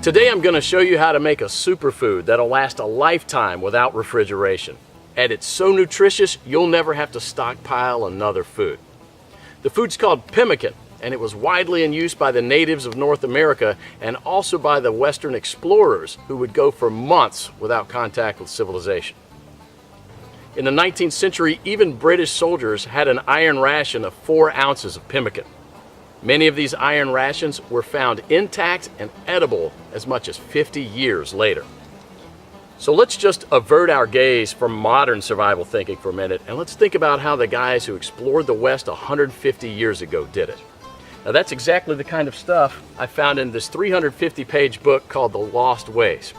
Today I'm going to show you how to make a superfood that'll last a lifetime without refrigeration. And it's so nutritious, you'll never have to stockpile another food. The food's called pemmican, and it was widely in use by the natives of North America and also by the Western explorers who would go for months without contact with civilization. In the 19th century, even British soldiers had an iron ration of 4 ounces of pemmican. Many of these iron rations were found intact and edible as much as 50 years later. So let's just avert our gaze from modern survival thinking for a minute, and let's think about how the guys who explored the West 150 years ago did it. Now that's exactly the kind of stuff I found in this 350-page book called The Lost Ways.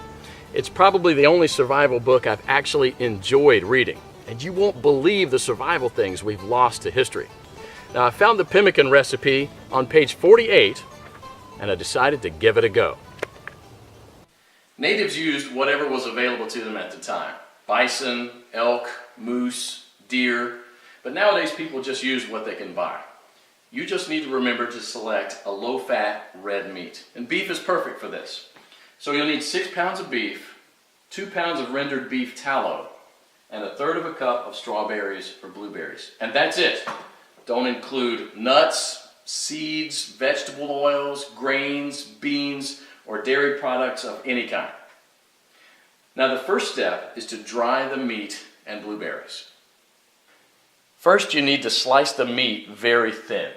It's probably the only survival book I've actually enjoyed reading, and you won't believe the survival things we've lost to history. Now I found the pemmican recipe on page 48, and I decided to give it a go. Natives used whatever was available to them at the time. Bison, elk, moose, deer, but nowadays people just use what they can buy. You just need to remember to select a low-fat red meat, and beef is perfect for this. So you'll need 6 pounds of beef, 2 pounds of rendered beef tallow, and 1/3 cup of strawberries or blueberries. And that's it. Don't include nuts, seeds, vegetable oils, grains, beans, or dairy products of any kind. Now the first step is to dry the meat and blueberries. First you need to slice the meat very thin.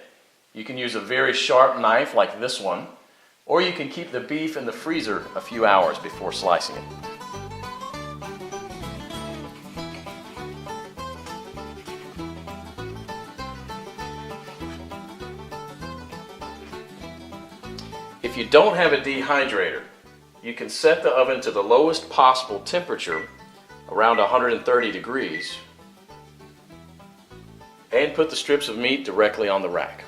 You can use a very sharp knife like this one, or you can keep the beef in the freezer a few hours before slicing it. If you don't have a dehydrator, you can set the oven to the lowest possible temperature, around 130 degrees, and put the strips of meat directly on the rack.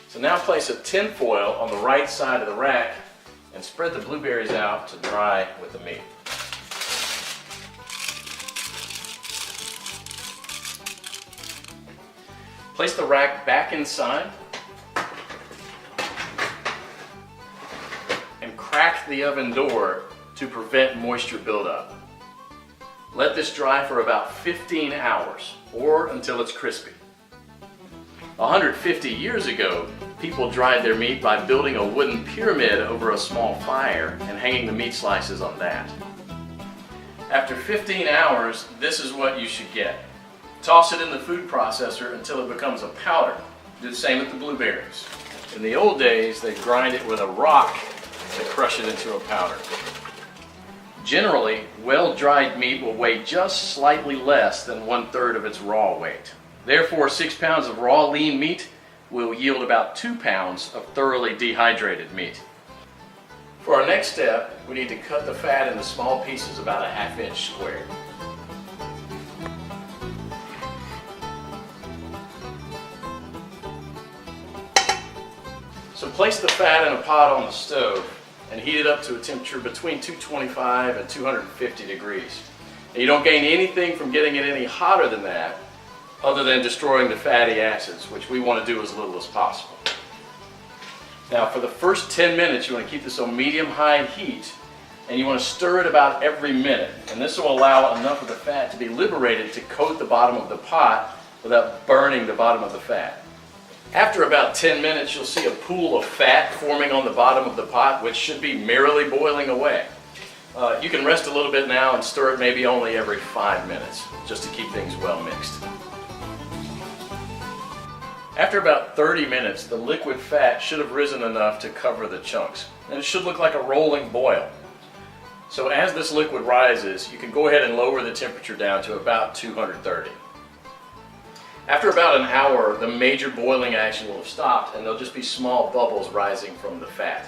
So now place a tin foil on the right side of the rack and spread the blueberries out to dry with the meat. Place the rack back inside and crack the oven door to prevent moisture buildup. Let this dry for about 15 hours or until it's crispy. 150 years ago, people dried their meat by building a wooden pyramid over a small fire and hanging the meat slices on that. After 15 hours, this is what you should get. Toss it in the food processor until it becomes a powder. Do the same with the blueberries. In the old days, they grind it with a rock to crush it into a powder. Generally, well-dried meat will weigh just slightly less than 1/3 of its raw weight. Therefore, 6 pounds of raw lean meat will yield about 2 pounds of thoroughly dehydrated meat. For our next step, we need to cut the fat into small pieces about a 1/2 inch square. So place the fat in a pot on the stove and heat it up to a temperature between 225 and 250 degrees. And you don't gain anything from getting it any hotter than that, other than destroying the fatty acids, which we want to do as little as possible. Now for the first 10 minutes you want to keep this on medium-high heat, and you want to stir it about every minute, and this will allow enough of the fat to be liberated to coat the bottom of the pot without burning the bottom of the fat. After about 10 minutes you'll see a pool of fat forming on the bottom of the pot, which should be merrily boiling away. You can rest a little bit now and stir it maybe only every 5 minutes, just to keep things well mixed. After about 30 minutes, the liquid fat should have risen enough to cover the chunks, and it should look like a rolling boil. So as this liquid rises, you can go ahead and lower the temperature down to about 230. After about an hour, the major boiling action will have stopped, and there'll just be small bubbles rising from the fat.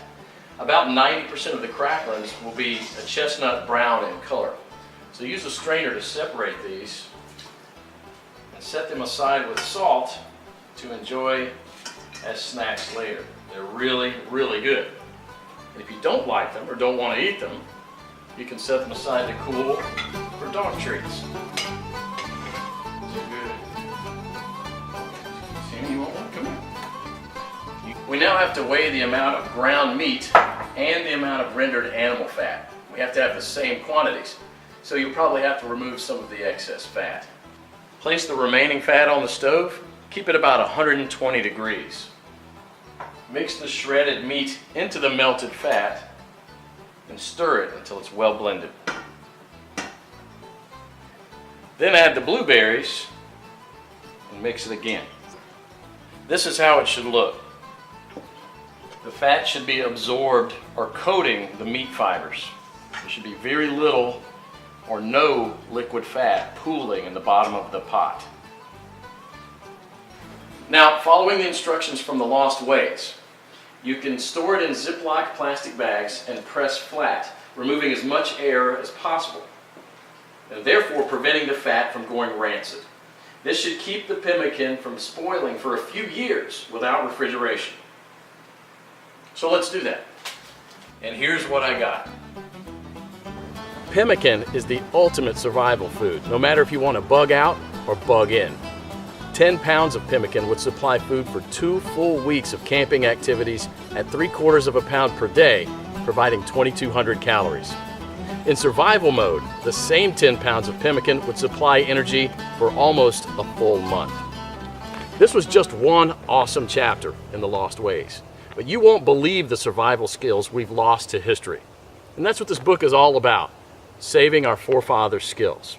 About 90% of the cracklings will be a chestnut brown in color. So use a strainer to separate these and set them aside with salt to enjoy as snacks later. They're really, really good. And if you don't like them or don't want to eat them, you can set them aside to cool for dog treats. They're good. See, you want one? Come here. We now have to weigh the amount of ground meat and the amount of rendered animal fat. We have to have the same quantities, so you'll probably have to remove some of the excess fat. Place the remaining fat on the stove. Keep it about 120 degrees. Mix the shredded meat into the melted fat and stir it until it's well blended. Then add the blueberries and mix it again. This is how it should look. The fat should be absorbed or coating the meat fibers. There should be very little or no liquid fat pooling in the bottom of the pot. Now, following the instructions from the Lost Ways, you can store it in Ziploc plastic bags and press flat, removing as much air as possible, and therefore preventing the fat from going rancid. This should keep the pemmican from spoiling for a few years without refrigeration. So let's do that. And here's what I got. Pemmican is the ultimate survival food, no matter if you want to bug out or bug in. 10 pounds of pemmican would supply food for 2 full weeks of camping activities at 3/4 of a pound per day, providing 2,200 calories. In survival mode, the same 10 pounds of pemmican would supply energy for almost a full month. This was just one awesome chapter in the Lost Ways, but you won't believe the survival skills we've lost to history. And that's what this book is all about, saving our forefathers' skills.